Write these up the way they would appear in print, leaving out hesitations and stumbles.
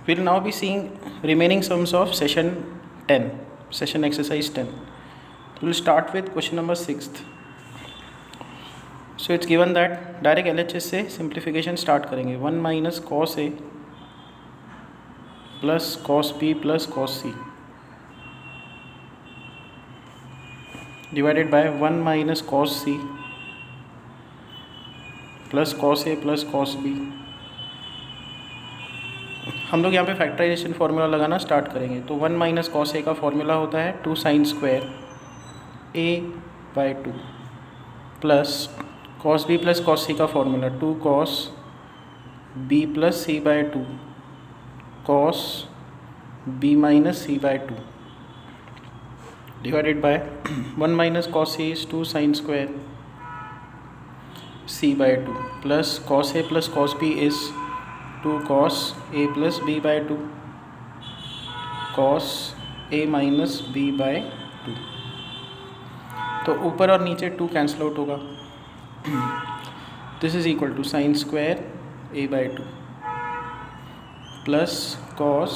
We'll now be seeing remaining sums of session 10, session exercise 10. We'll start with question number 6th. So it's given that direct LHS से simplification start करेंगे. 1 minus cos A plus cos B plus cos C divided by 1 minus cos C plus cos A plus cos B. हम लोग यहाँ पे factorisation formula लगाना start करेंगे. तो 1 minus cos A का फार्मूला होता है 2 sine square A by 2 plus cos B plus cos C का formula 2 cos B plus C by 2 cos B minus C by 2 divided by 1 minus cos C is 2 sine square C by 2 plus cos A plus cos B is 2 cos a plus b by 2 cos a minus b by 2. तो ऊपर और नीचे 2 cancel out होगा. This is equal to sine square a by 2 plus cos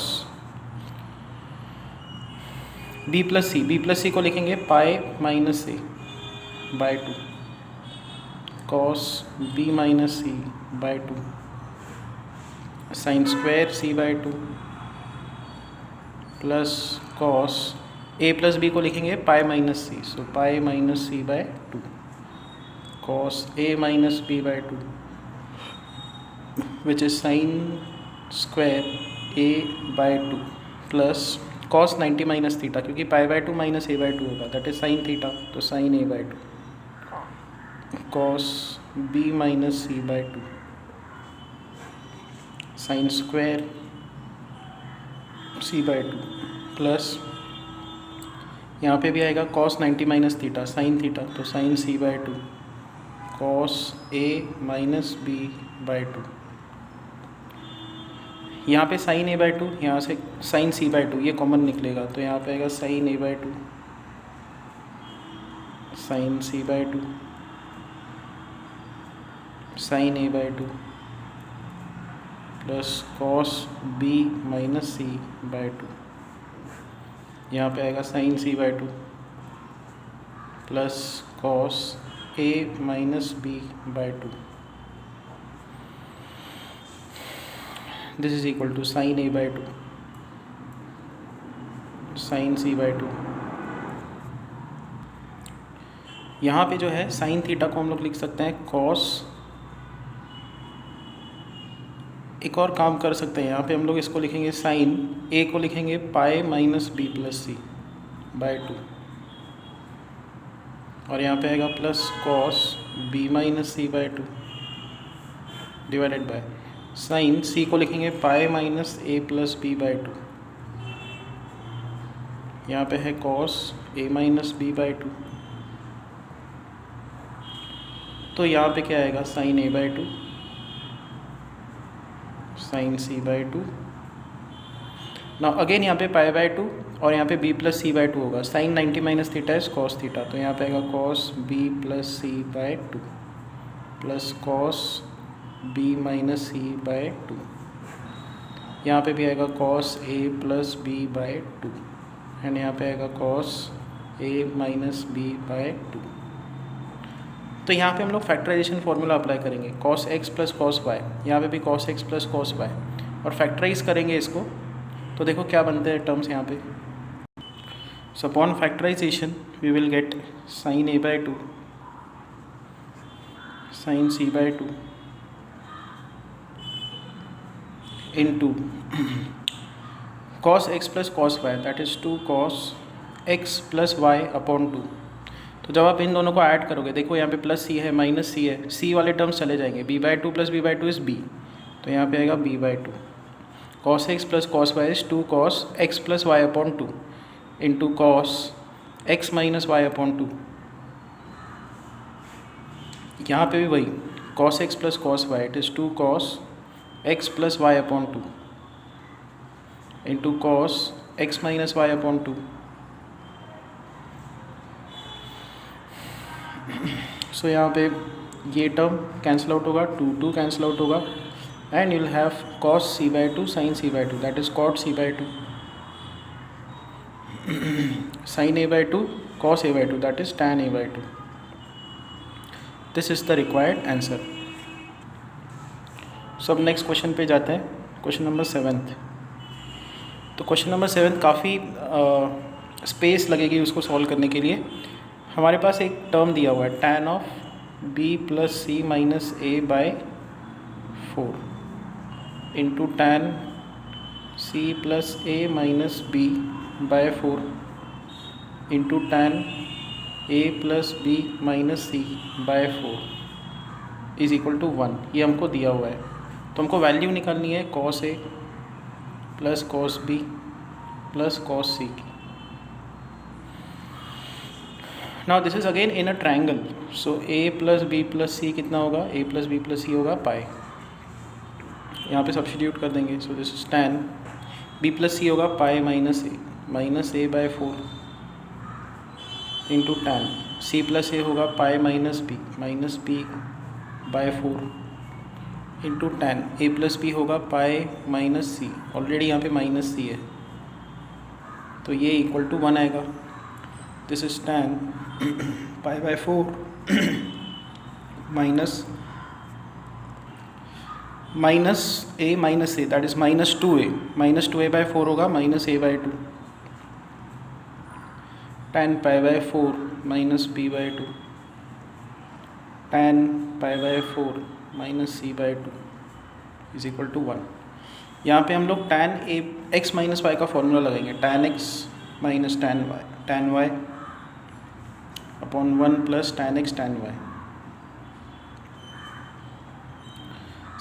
b plus C को लिखेंगे pi minus a by 2 cos b minus C by 2 sine square C by 2 plus cos A plus B को लिखेंगे pi minus C. So pi minus C by 2 cos A minus B by 2 which is sine square A by 2 plus cos 90 minus theta, क्योंकि pi by 2 minus A by 2 होगा, that is sine theta. तो sine A by 2 cos B minus C by 2 sine square C by 2 plus यहाँ पे भी आएगा cos 90 minus theta sine theta, तो sine C by 2 cos A minus B by 2. यहाँ पे sign A by 2, यहाँ से साइन सी बाई 2 ये कॉमन निकलेगा, तो यहाँ पे आएगा sine A by 2 sine C by 2 sine A by 2 plus cos B minus C by 2. यहाँ पे आएगा sine C by 2 plus cos A minus B by 2. This is equal to sine A by 2 sine C by 2. यहाँ पे जो है sine theta को हम लोग लिख सकते हैं कॉस. एक और काम कर सकते हैं, यहाँ पे हम लोग इसको लिखेंगे साइन ए को लिखेंगे pi minus B plus C by 2 और यहाँ पे आएगा plus cos B minus C by 2 divided by sine C को लिखेंगे pi minus A plus B by 2. यहाँ पे है cos A minus B by 2. तो यहाँ पे क्या आएगा sine A by 2 sine C by 2. Now again यहाँ पे पाई बाई 2 और यहाँ पे बी प्लस सी बाई 2 होगा. Sine 90 minus theta is cos theta, तो यहाँ पे आएगा cos B plus C by 2 plus cos B minus C by 2. यहाँ पे भी आएगा cos A plus B by 2 and यहाँ पे आएगा cos A minus B by 2. तो यहाँ पे हम लोग फैक्टराइजेशन फार्मूला अप्लाई करेंगे cos X plus cos Y. यहाँ पे भी cos X plus cos Y और फैक्टराइज करेंगे इसको. तो देखो क्या बनते हैं टर्म्स यहाँ पे. So upon factorization we will get sine A by 2 sine C by 2 into cos X plus cos Y, that is 2 cos X plus Y upon 2. तो जब आप इन दोनों को ऐड करोगे, देखो यहाँ पे प्लस सी है माइनस सी है, सी वाले टर्म्स चले जाएंगे. B by 2 plus B by 2 is B, तो यहाँ पे आएगा B by 2. Cos X plus cos Y is 2 cos X plus Y upon 2 into cos X minus Y upon 2. यहाँ पे भी वही cos X plus cos Y it is 2 cos X plus Y upon 2 into cos X minus Y upon 2. So यहाँ पे ये term cancel out होगा, 2 cancel out होगा and you'll have cos c by 2 sin c by 2, that is cot c by 2, sin a by 2 cos a by 2, that is tan a by 2. This is the required answer. So अब next question पे जाते हैं, question number 7th. तो question number 7 काफ़ी space लगेगी उसको solve करने के लिए. हमारे पास एक टर्म दिया हुआ है tan of b plus C minus A by 4 into tan c plus A minus B by 4 into tan a plus B minus C by 4 is equal to 1. ये हमको दिया हुआ है, तो हमको वैल्यू निकालनी है cos a plus cos b plus cos c की. Now this is again in a triangle, so a plus B plus C कितना होगा, a plus B plus C होगा पाई. यहाँ पे सब्स्टिट्यूट कर देंगे, so this is tan b plus C होगा pi minus A by 4 into tan c plus A होगा pi minus B by 4 into tan a plus B होगा pi minus सी, already यहाँ पे माइनस सी है तो ये इक्वल टू 1 आएगा. This is tan pi by 4 minus A that is minus 2a by 4 होगा minus A by 2, tan pi by 4 minus B by 2, tan pi by 4 minus C by 2 is equal to 1. यहाँ पे हम लोग tan x minus Y का formula लगाएंगे, tan x minus tan y upon 1 plus tan x tan y.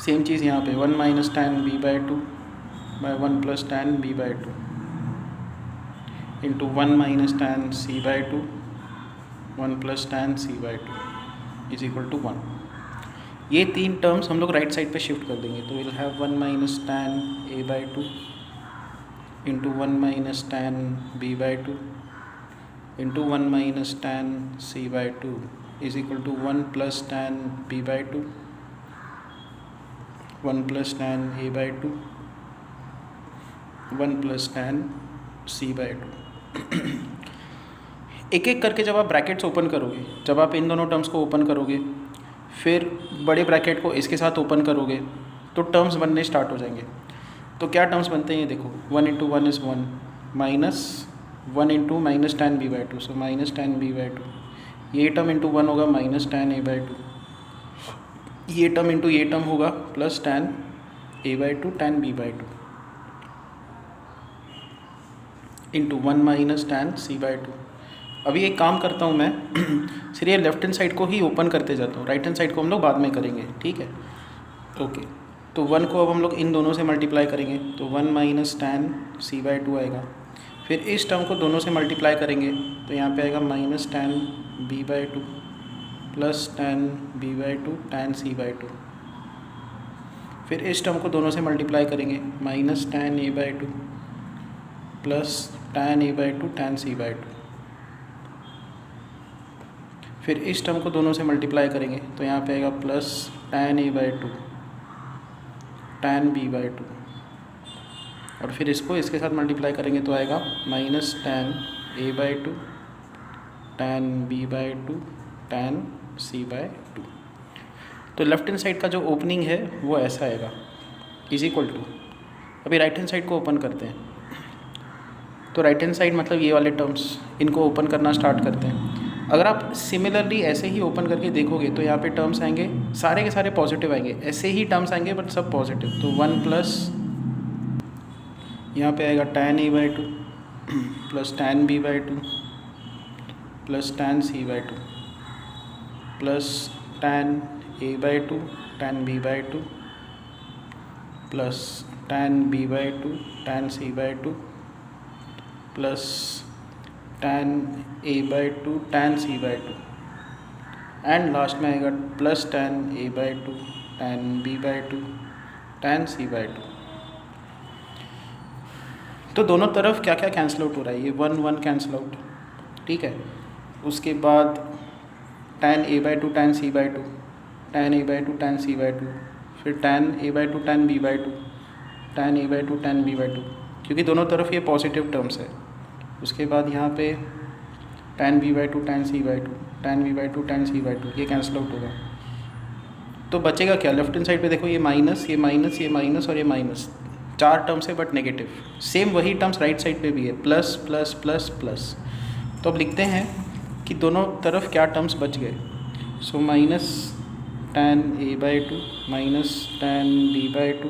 Same चीज़ यहाँ पे 1 minus tan b by 2 by 1 plus tan b by 2 into 1 minus tan c by 2 1 plus tan c by 2 is equal to 1. ये तीन terms हम लोग right side पे shift कर देंगे, तो will have 1 minus tan a by 2 into 1 minus tan b by 2 into 1 minus tan c by 2 is equal to 1 plus tan b by 2 1 plus tan a by 2 1 plus tan c by 2. एक एक करके जब आप brackets open करोगे, जब आप इन दोनों terms को ओपन करोगे फिर बड़े ब्रैकेट को इसके साथ ओपन करोगे तो टर्म्स बनने स्टार्ट हो जाएंगे. तो क्या टर्म्स बनते हैं ये देखो, 1 into 1 is 1 minus 1 into minus tan b by 2, so minus tan b by 2. ये टर्म इंटू 1 होगा माइनस tan a बाई 2. ये टर्म इंटू ये टर्म होगा plus tan a by 2 tan b by 2 into 1 minus tan c by 2. अभी एक काम करता हूँ मैं सिर्फ ये लेफ्ट हैंड साइड को ही ओपन करते जाता हूँ, राइट हैंड साइड को हम लोग बाद में करेंगे, ठीक है. ओके, तो 1 को अब हम लोग इन दोनों से मल्टीप्लाई करेंगे तो 1 माइनस tan c बाई 2 आएगा. फिर इस टर्म को दोनों से मल्टीप्लाई करेंगे तो यहाँ पे आएगा minus tan b by 2 plus tan b by 2 tan c by 2. फिर इस टर्म को दोनों से मल्टीप्लाई करेंगे minus tan a by 2 plus tan a by 2 tan c by 2. फिर इस टर्म को दोनों से मल्टीप्लाई करेंगे तो यहाँ पे आएगा plus tan a by 2 tan b by 2. और फिर इसको इसके साथ मल्टीप्लाई करेंगे तो आएगा minus tan a by 2 tan b by 2 tan c by 2. तो लेफ्ट हैंड साइड का जो ओपनिंग है वो ऐसा आएगा इज इक्वल टू. अभी राइट हैंड साइड को ओपन करते हैं, तो राइट हैंड साइड मतलब ये वाले टर्म्स, इनको ओपन करना स्टार्ट करते हैं. अगर आप सिमिलरली ऐसे ही ओपन करके देखोगे तो यहाँ पे टर्म्स आएंगे सारे के सारे पॉजिटिव आएंगे, ऐसे ही टर्म्स आएंगे बट सब पॉजिटिव. तो 1 प्लस यहाँ पे आएगा tan a by 2 plus tan b by 2 plus tan c by 2 plus tan a by 2 tan b by 2 plus tan b by 2 tan c by 2 plus tan a by 2 tan c by 2 and last में आएगा plus tan a by 2 tan b by 2 tan c by 2. तो दोनों तरफ क्या क्या cancel out हो रहा है, ये 1 1 कैंसिल आउट, ठीक है. उसके बाद tan a by 2 tan c by 2 tan a by 2 tan c by 2 फिर tan a by two tan b by two, tan a by two tan b by to, क्योंकि दोनों तरफ ये पॉजिटिव टर्म्स है। उसके बाद यहाँ पे tan b by two tan c by two, tan b by two tan c by two, ये कैंसिल आउट होगा। तो बचेगा क्या? लेफ्ट हैंड साइड पे देखो, ये माइनस, ये माइनस, ये माइनस और ये माइनस, 4 टर्म्स है बट नेगेटिव। सेम वही टर्म्स राइट साइड पे भी है, प्लस प्लस प्लस प्लस। तो अब लिखते हैं कि दोनों तरफ क्या टर्म्स बच गए। So minus tan a by two, minus tan b by two,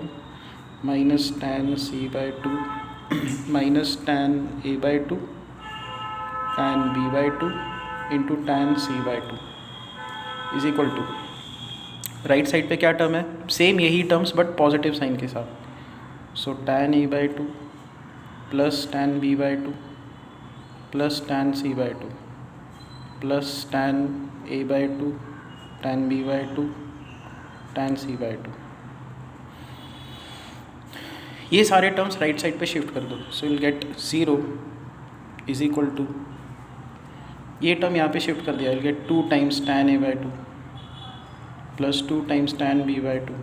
minus tan c by two, minus tan a by two, tan b by two into tan c by two is equal to, right side पे क्या term है? Same यही terms but positive sign के साथ। So tan a by two plus tan b by two plus tan c by two plus tan a by two tan b by two tan c by two, ये सारे terms right side पे shift कर दो। So will get 0 is equal to, ये term यहाँ पे shift कर दिया, will get 2 times tan a by two plus 2 times tan b by two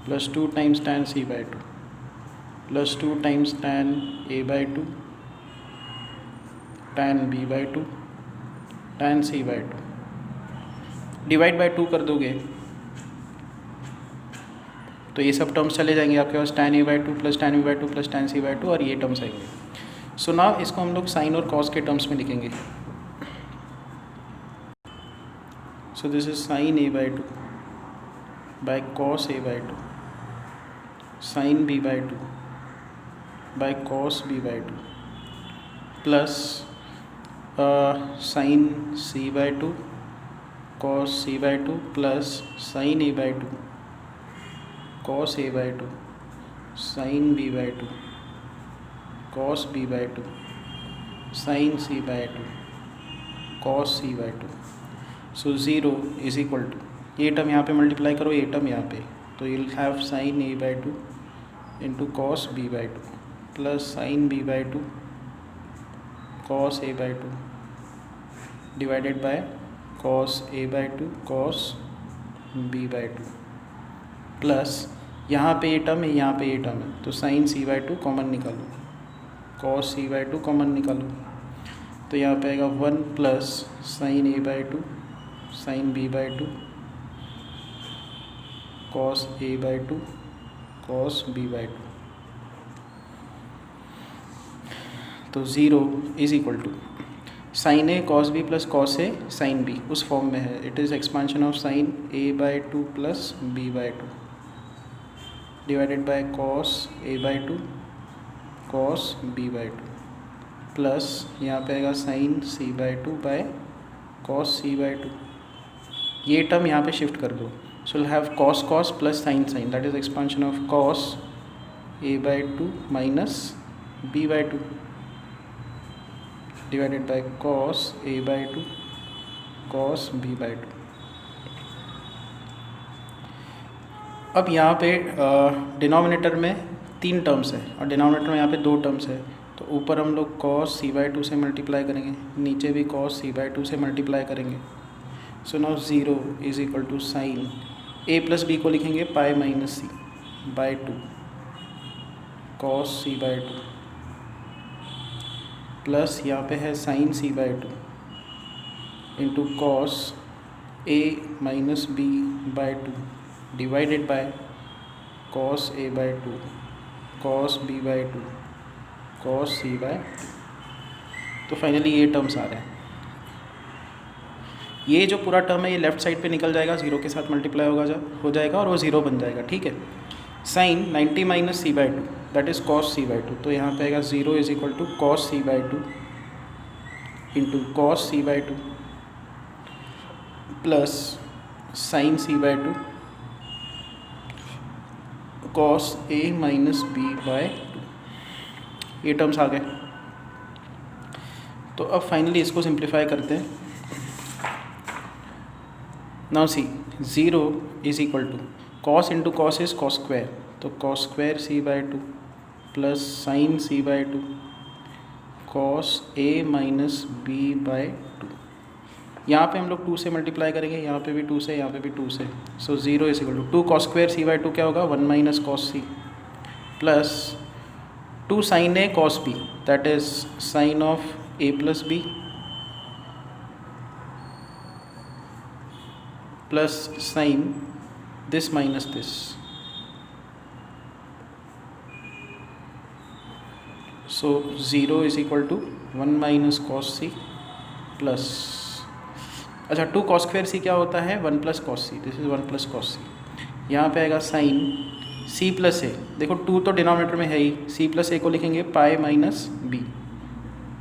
plus 2 times tan c by two plus 2 times tan a by two tan b by two tan c by to, divide by 2 कर दोगे तो ये सब terms चले जाएंगे आपके पास, tan a by two plus tan b by two plus tan c by two, और ये टर्म्स आएंगे। सो नाउ इसको हम लोग साइन और कॉस के टर्म्स में लिखेंगे। So this is sine a by two by cos a by two, sine b by two by cos b by two plus sine c by two cos c by two plus sine a by two cos a by two sine b by two cos b by two sine c by two cos c by two. So 0 is equal to, ये term यहाँ पे multiply करो, ये term यहाँ पे, तो you will have sine a by two into cos b by two plus sine b by two cos a by two divided by cos a by two cos b by two plus यहाँ पे ये term है, यहाँ पे ये term है, तो sine c by two common निकालो, cos c by two common निकालो, तो यहाँ पे आएगा 1 plus sine a by two sine b by two cos a by two cos b by two. तो 0 is equal to sine A cos B plus cos A sine B, उस form में है। It is expansion of sine A by two plus B by two divided by cos A by two cos B by two plus यहाँ पे आएगा sine C by two by cos C by two, ये term यहाँ पे shift कर दो। So will have cos cos plus sine sine, that is expansion of cos A by two minus B by two divided by cos A by two cos B by two. अब यहाँ पे denominator में 3 terms है और denominator में यहाँ पे 2 terms है, तो ऊपर हम लोग कॉस सी बाई टू से मल्टीप्लाई करेंगे, नीचे भी कॉस सी बाई टू से मल्टीप्लाई करेंगे। So now 0 is equal to sine A plus B को लिखेंगे pi minus C by two cos C by two plus यहाँ पे है sine C by two into cos A minus B by two divided by cos A by two cos B by two cos C by two. तो finally ये terms आ रहे हैं। ये जो पूरा टर्म है ये लेफ्ट साइड पे निकल जाएगा, 0 के साथ मल्टीप्लाई हो जाएगा और वो 0 बन जाएगा, ठीक है। Sine 90 minus C by two that is cos C by two, तो यहाँ पे आएगा 0 is equal to cos C by two into cos C by two plus sine C by two cos A minus B by two, ये terms आ गए। तो अब finally इसको सिंप्लीफाई करते हैं। Now C 0 is equal to cos into cos is cos square, तो cos square C by two plus sine C by two cos A minus B by two. यहाँ पे हम लोग 2 से मल्टीप्लाई करेंगे, यहाँ पे भी 2 से, यहाँ पे भी 2 से। So 0 is equal to 2 cos square C by two क्या होगा 1 minus cos C plus 2 sine A cos B, that is sine of A plus B plus sine this minus this. So 0 is equal to 1 minus cos C plus, अच्छा 2 cos square C क्या होता है 1 plus cos C, this is 1 plus cos C. यहाँ पे आएगा sine C plus ए, देखो 2 तो denominator में है ही, सी प्लस ए को लिखेंगे पाई माइनस बी,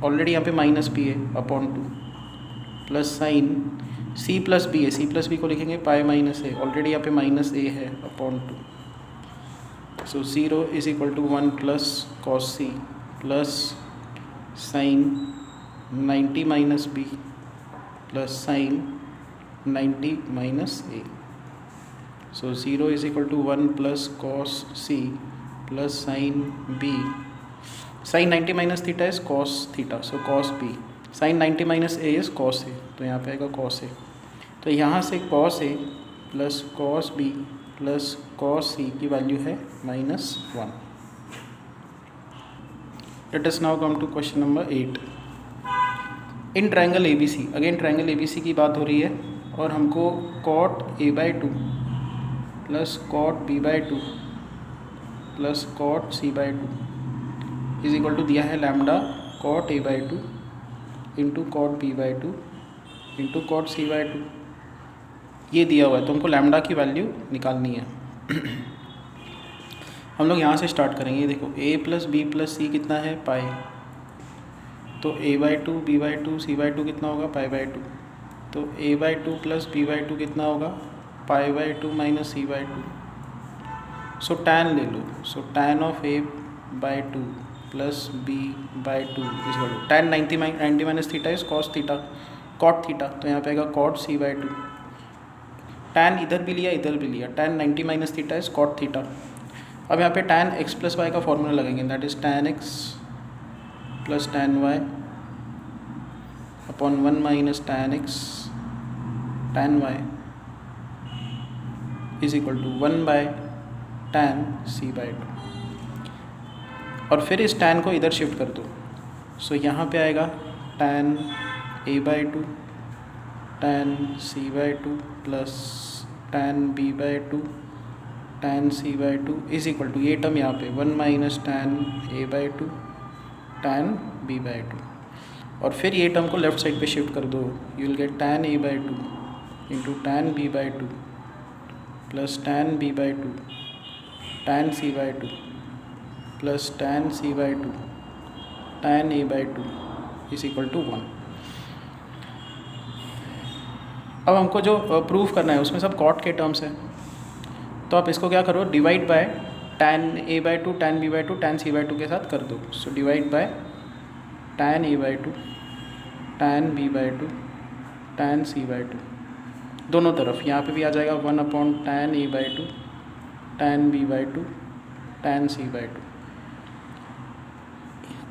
ऑलरेडी यहाँ पे माइनस बी है upon 2, plus sine C plus B है, सी प्लस बी को लिखेंगे पाई माइनस ए, ऑलरेडी यहाँ पे माइनस ए है upon 2। So 0 is equal to 1 plus cos C plus sine 90 minus B plus sine 90 minus A. So 0 is equal to 1 plus cos C plus sine B, sine 90 minus theta is cos theta, so cos B, sine 90 minus A is cos A, तो यहाँ पे आएगा cos A. तो यहाँ से cos A plus cos B plus cos सी की value है -1। Let us now come to question number 8। In triangle A B C, again triangle A B C की बात हो रही है और हमको cot A by two plus cot B by two plus cot C by two is equal to दिया है lambda cot A by two into cot B by two into cot C by two, ये दिया हुआ है, तो हमको lambda की value निकालनी है। हम लोग यहाँ से स्टार्ट करेंगे, देखो a plus B plus C कितना है पाई, तो a by two B by two C by two कितना होगा पाई बाई टू, तो a by two plus B by two कितना होगा pi by two minus C by two. So tan ले लो, so tan of a by two plus B by two is equal to tan 90 minus theta is cos theta cot theta, तो यहाँ पे आएगा cot C by two. Tan इधर भी लिया इधर भी लिया, tan 90 minus theta is cot theta. अब यहाँ पे टैन एक्स प्लस वाई का फॉर्मूला लगेंगे, that is tan X plus tan Y upon 1 minus tan X tan Y is equal to 1 by tan C by two. और फिर इस tan को इधर शिफ्ट कर दो, सो यहाँ पे आएगा tan A by two tan C by two plus tan B by two tan C by two is equal to ये टर्म यहाँ पे 1 minus tan A by two tan B by two, और फिर ये टर्म को left side पे shift कर दो, you will get tan A by two into tan B by two plus tan B by two tan C by two plus tan C by two tan A by two is equal to 1। अब हमको जो proof करना है उसमें सब cot के terms हैं, तो आप इसको क्या करो divide by tan A by two tan B by two tan C by two के साथ कर दो। So divide by tan A by two tan B by two tan C by two, दोनों तरफ, यहाँ पे भी आ जाएगा 1 upon tan A by two tan B by two tan C by two.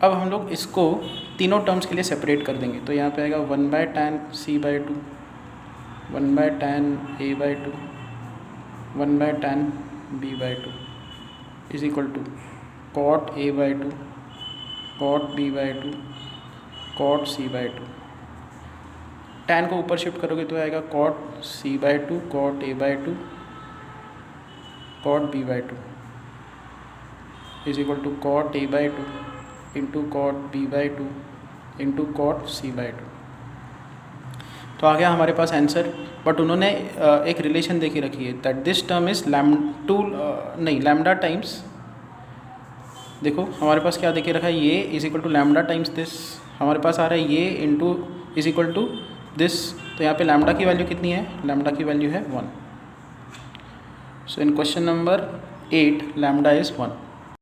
अब हम लोग इसको तीनों टर्म्स के लिए सेपरेट कर देंगे, तो यहाँ पे आएगा 1 by tan C by two 1 by tan A by two 1 by tan B by two is equal to cot A by two cot B by two cot C by two. Tan को ऊपर shift करोगे तो आएगा cot C by two cot A by two cot B by two is equal to cot A by two into cot B by two into cot C by two. तो आ गया हमारे पास answer, but उन्होंने एक relation देखी रखी है that this term is lambda times, देखो हमारे पास क्या देखे रखा है ये is equal to lambda times this, हमारे पास आ रहा है ये into is equal to this, तो यहाँ पे लैम्डा की वैल्यू कितनी है, लैम्डा की वैल्यू है 1। सो इन क्वेश्चन नंबर 8 लैम्डा इज़ 1।